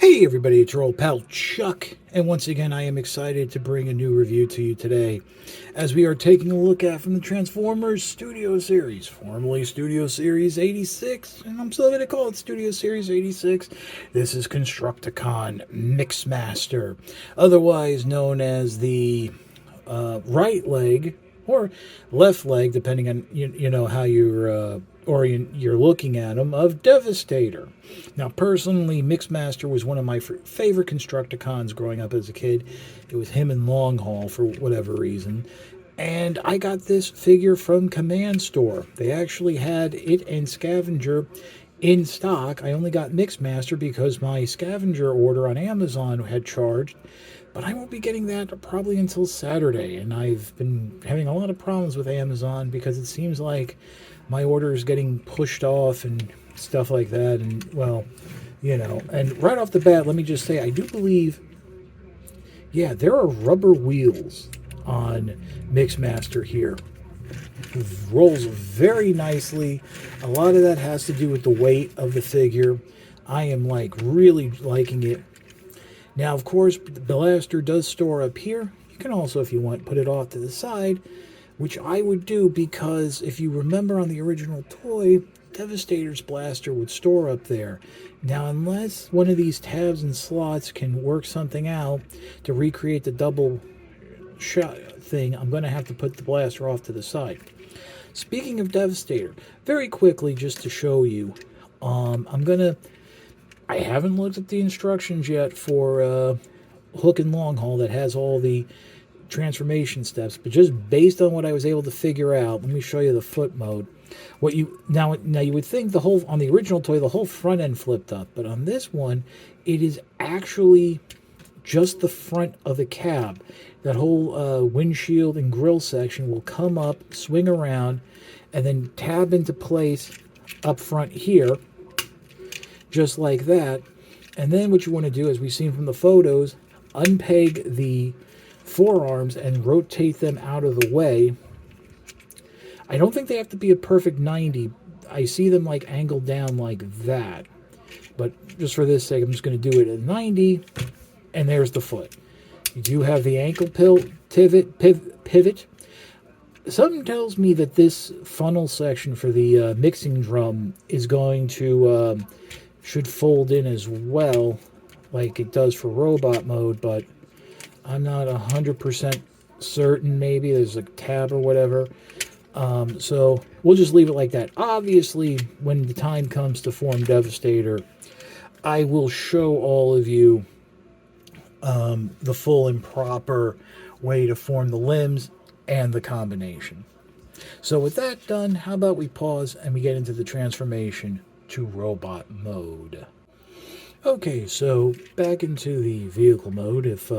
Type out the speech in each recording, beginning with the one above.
Hey everybody, it's your old pal Chuck, and once again I am excited to bring a new review to you today, as we are taking a look at from the Transformers Studio Series, formerly Studio Series 86, and I'm still going to call it Studio Series 86. This is Constructicon Mixmaster, otherwise known as the right leg or left leg, depending on you know how you're looking at them, of Devastator. Now, personally, Mixmaster was one of my favorite Constructicons growing up as a kid. It was him and Longhaul for whatever reason. And I got this figure from Command Store. They actually had it and Scavenger in stock. I only got Mixmaster because my Scavenger order on Amazon had charged, but I won't be getting that probably until Saturday. And I've been having a lot of problems with Amazon because it seems like my order is getting pushed off and stuff like that. And, well, you know, and right off the bat, let me just say, I do believe, yeah, there are rubber wheels on Mixmaster here. It rolls very nicely. A lot of that has to do with the weight of the figure. I am like really liking it. Now, of course, the blaster does store up here. You can also, if you want, put it off to the side, which I would do because if you remember on the original toy, Devastator's blaster would store up there. Now, unless one of these tabs and slots can work something out to recreate the double shot thing, I'm going to have to put the blaster off to the side. Speaking of Devastator, very quickly, just to show you, I haven't looked at the instructions yet for Hook and Longhaul that has all the transformation steps, but just based on what I was able to figure out, let me show you the foot mode. What you now you would think the whole on the original toy the whole front end flipped up, but on this one it is actually just the front of the cab. That whole windshield and grill section will come up, swing around, and then tab into place up front here, just like that. And then what you want to do, as we've seen from the photos, unpeg the forearms and rotate them out of the way. I don't think they have to be a perfect 90. I see them like angled down like that. But just for this sake, I'm just going to do it at 90, and there's the foot. You do have the ankle pivot. Something tells me that this funnel section for the mixing drum is going to should fold in as well, like it does for robot mode, but I'm not 100% certain. Maybe there's a tab or whatever. So we'll just leave it like that. Obviously, when the time comes to form Devastator, I will show all of you the full and proper way to form the limbs and the combination. So with that done, how about we pause and we get into the transformation to robot mode. Okay, so back into the vehicle mode. If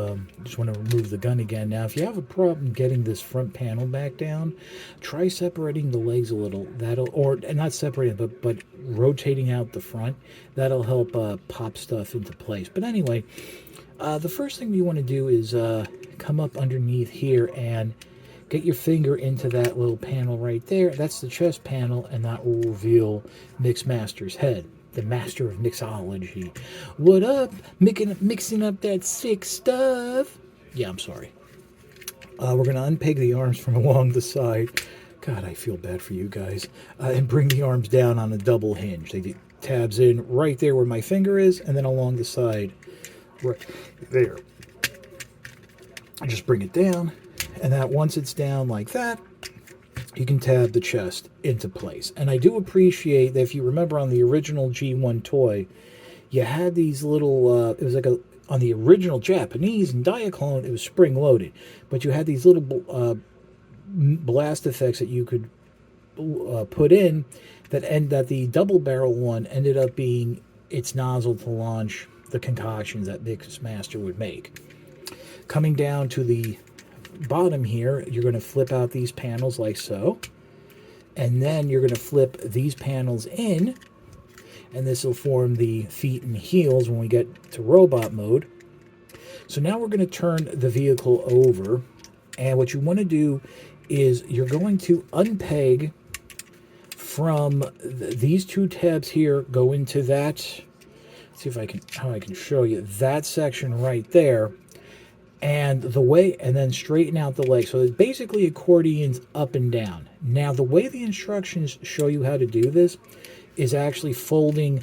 just want to remove the gun again. Now, if you have a problem getting this front panel back down, try separating the legs a little. That'll, or not separating, but rotating out the front. That'll help pop stuff into place. But anyway, the first thing you want to do is come up underneath here and get your finger into that little panel right there. That's the chest panel, and that will reveal Mixmaster's head, the master of mixology. What up? Mixing up that sick stuff. Yeah, I'm sorry. We're going to unpeg the arms from along the side. God, I feel bad for you guys. And bring the arms down on a double hinge. They get tabs in right there where my finger is, and then along the side right there. I just bring it down, and that once it's down like that, you can tab the chest into place. And I do appreciate that if you remember on the original G1 toy, you had these little, it was like on the original Japanese and Diaclone, it was spring-loaded. But you had these little blast effects that you could put in that the double-barrel one ended up being its nozzle to launch the concoctions that Mixmaster would make. Coming down to the bottom here, you're going to flip out these panels like so, and then you're going to flip these panels in, and this will form the feet and heels when we get to robot mode. So now we're going to turn the vehicle over, and what you want to do is you're going to unpeg from these two tabs here, go into that see if I can, how I can show you that section right there. And the way, and then straighten out the leg. So it's basically accordions up and down. Now, the way the instructions show you how to do this is actually folding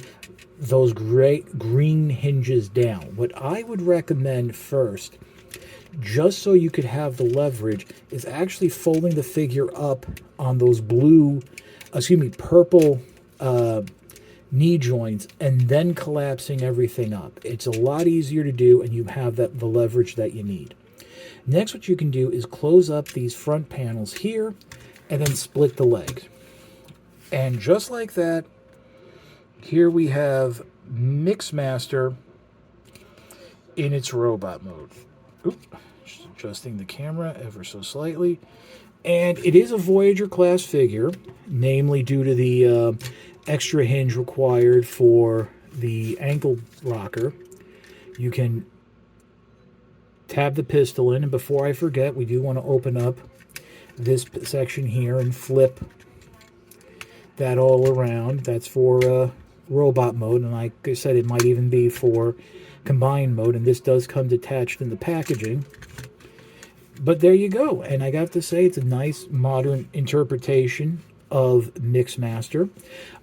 those green hinges down. What I would recommend first, just so you could have the leverage, is actually folding the figure up on those purple knee joints, and then collapsing everything up. It's a lot easier to do, and you have the leverage that you need. Next, what you can do is close up these front panels here, and then split the legs. And just like that, here we have Mixmaster in its robot mode. Oop, just adjusting the camera ever so slightly. And it is a Voyager class figure, namely due to the extra hinge required for the ankle rocker. You can tab the pistol in, and before I forget, we do want to open up this section here and flip that all around. That's for robot mode, and like I said, it might even be for combined mode, and this does come detached in the packaging. But there you go, and I got to say, it's a nice modern interpretation of Mixmaster.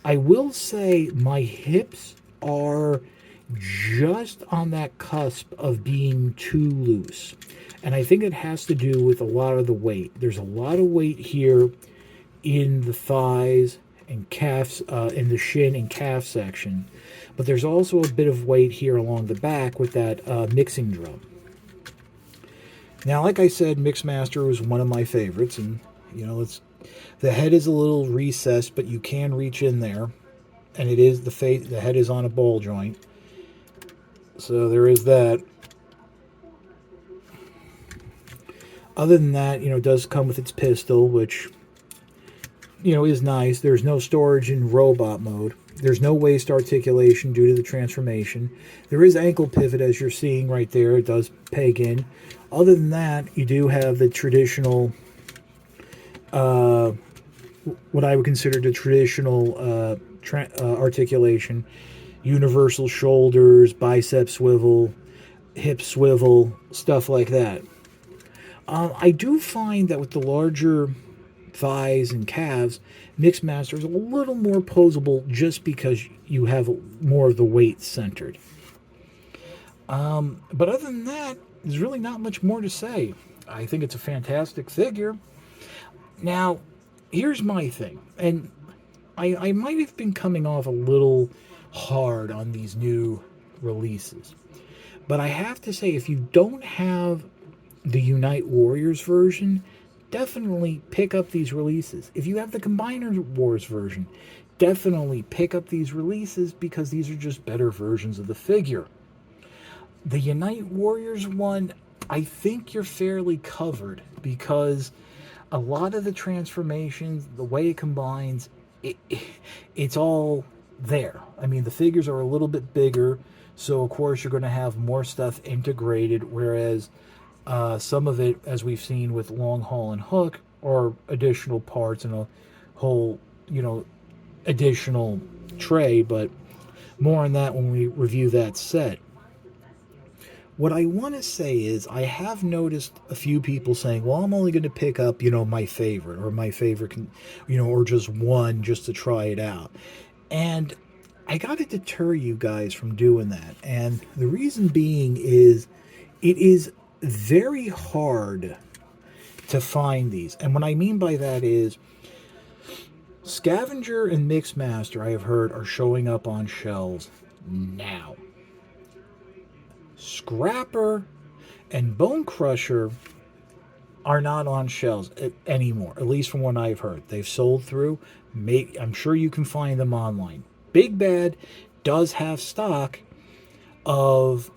I will say my hips are just on that cusp of being too loose, and I think it has to do with a lot of the weight. There's a lot of weight here in the thighs and calves, in the shin and calf section, but there's also a bit of weight here along the back with that mixing drum. Now, like I said, Mixmaster was one of my favorites, and you know, the head is a little recessed, but you can reach in there, and it is the head is on a ball joint, so there is that. Other than that, you know, it does come with its pistol, which, you know, is nice. There's no storage in robot mode. There's no waist articulation due to the transformation. There is ankle pivot, as you're seeing right there. It does peg in. Other than that, you do have the traditional, what I would consider the traditional articulation. Universal shoulders, bicep swivel, hip swivel, stuff like that. I do find that with the larger thighs and calves, Mixmaster is a little more posable just because you have more of the weight centered. But other than that, there's really not much more to say. I think it's a fantastic figure. Now, here's my thing, and I might have been coming off a little hard on these new releases, but I have to say, if you don't have the Unite Warriors version, definitely pick up these releases. If you have the Combiner Wars version, definitely pick up these releases, because these are just better versions of the figure. The Unite Warriors one, I think you're fairly covered, because a lot of the transformations, the way it combines, it's all there. I mean, the figures are a little bit bigger, so of course you're going to have more stuff integrated, whereas some of it, as we've seen with Long Haul and Hook, are additional parts and a whole, you know, additional tray, but more on that when we review that set. What I want to say is, I have noticed a few people saying, well, I'm only going to pick up, you know, my favorite, you know, or just one just to try it out. And I got to deter you guys from doing that. And the reason being is, it is very hard to find these. And what I mean by that is, Scavenger and Mixmaster, I have heard, are showing up on shelves now. Scrapper and Bone Crusher are not on shelves anymore, at least from what I've heard. They've sold through. I'm sure you can find them online. Big Bad does have stock of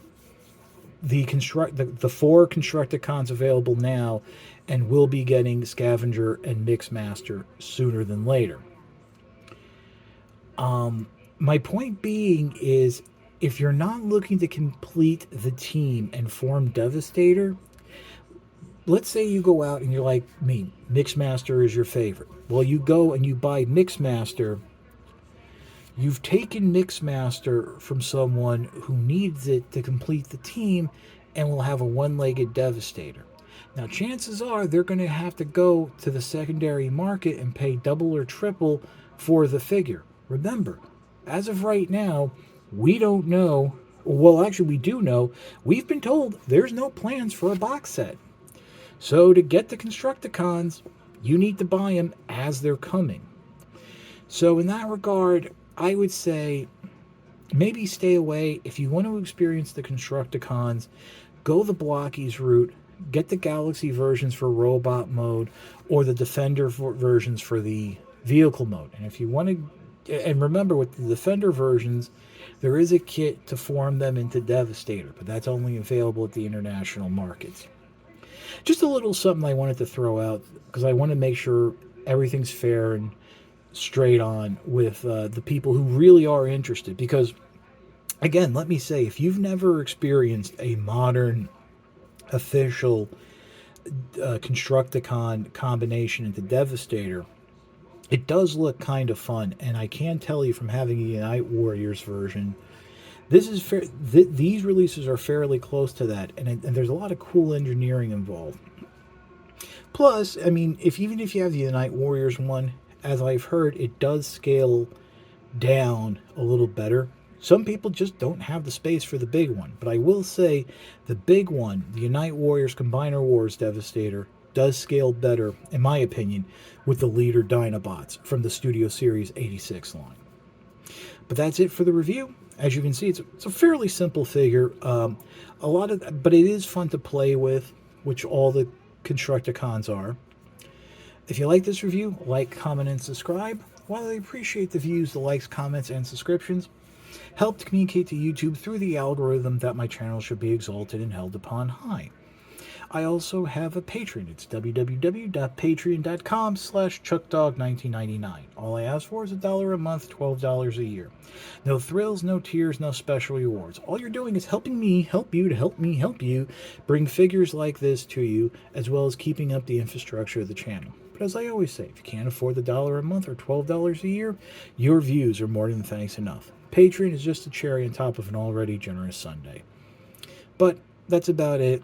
the 4 Constructicons available now, and will be getting Scavenger and Mixmaster sooner than later. My point being is, if you're not looking to complete the team and form Devastator, let's say you go out and you're like me, Mixmaster is your favorite. Well, you go and you buy Mixmaster, You've taken Mixmaster from someone who needs it to complete the team and will have a one-legged Devastator. Now, chances are they're going to have to go to the secondary market and pay double or triple for the figure. Remember, as of right now, we don't know. Well, actually, we do know. We've been told there's no plans for a box set. So, to get the Constructicons, you need to buy them as they're coming. So, in that regard, I would say maybe stay away. If you want to experience the Constructicons, go the Blockies route. Get the Galaxy versions for robot mode or the Defender versions for the vehicle mode. And if you want to, and remember with the Defender versions, there is a kit to form them into Devastator, but that's only available at the international markets. Just a little something I wanted to throw out because I want to make sure everything's fair and straight on with the people who really are interested. Because, again, let me say, if you've never experienced a modern official Constructicon combination into Devastator, it does look kind of fun. And I can tell you from having a Unite Warriors version, this is these releases are fairly close to that, and there's a lot of cool engineering involved. Plus, I mean, even if you have the Unite Warriors one, as I've heard, it does scale down a little better. Some people just don't have the space for the big one, but I will say the big one, the Unite Warriors Combiner Wars Devastator, does scale better, in my opinion, with the leader Dinobots from the Studio Series 86 line. But that's it for the review. As you can see, it's a fairly simple figure. But it is fun to play with, which all the Constructicons are. If you like this review, like, comment, and subscribe. While I appreciate the views, the likes, comments, and subscriptions, help to communicate to YouTube through the algorithm that my channel should be exalted and held upon high. I also have a Patreon. It's www.patreon.com/ChuckDog1999. All I ask for is $1 a month, $12 a year. No thrills, no tears, no special rewards. All you're doing is helping me help you to help me help you bring figures like this to you, as well as keeping up the infrastructure of the channel. But as I always say, if you can't afford the $1 a month or $12 a year, your views are more than thanks enough. Patreon is just a cherry on top of an already generous sundae. But that's about it.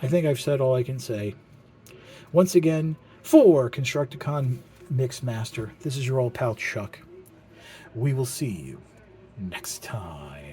I think I've said all I can say. Once again, for Constructicon Mixmaster, this is your old pal Chuck. We will see you next time.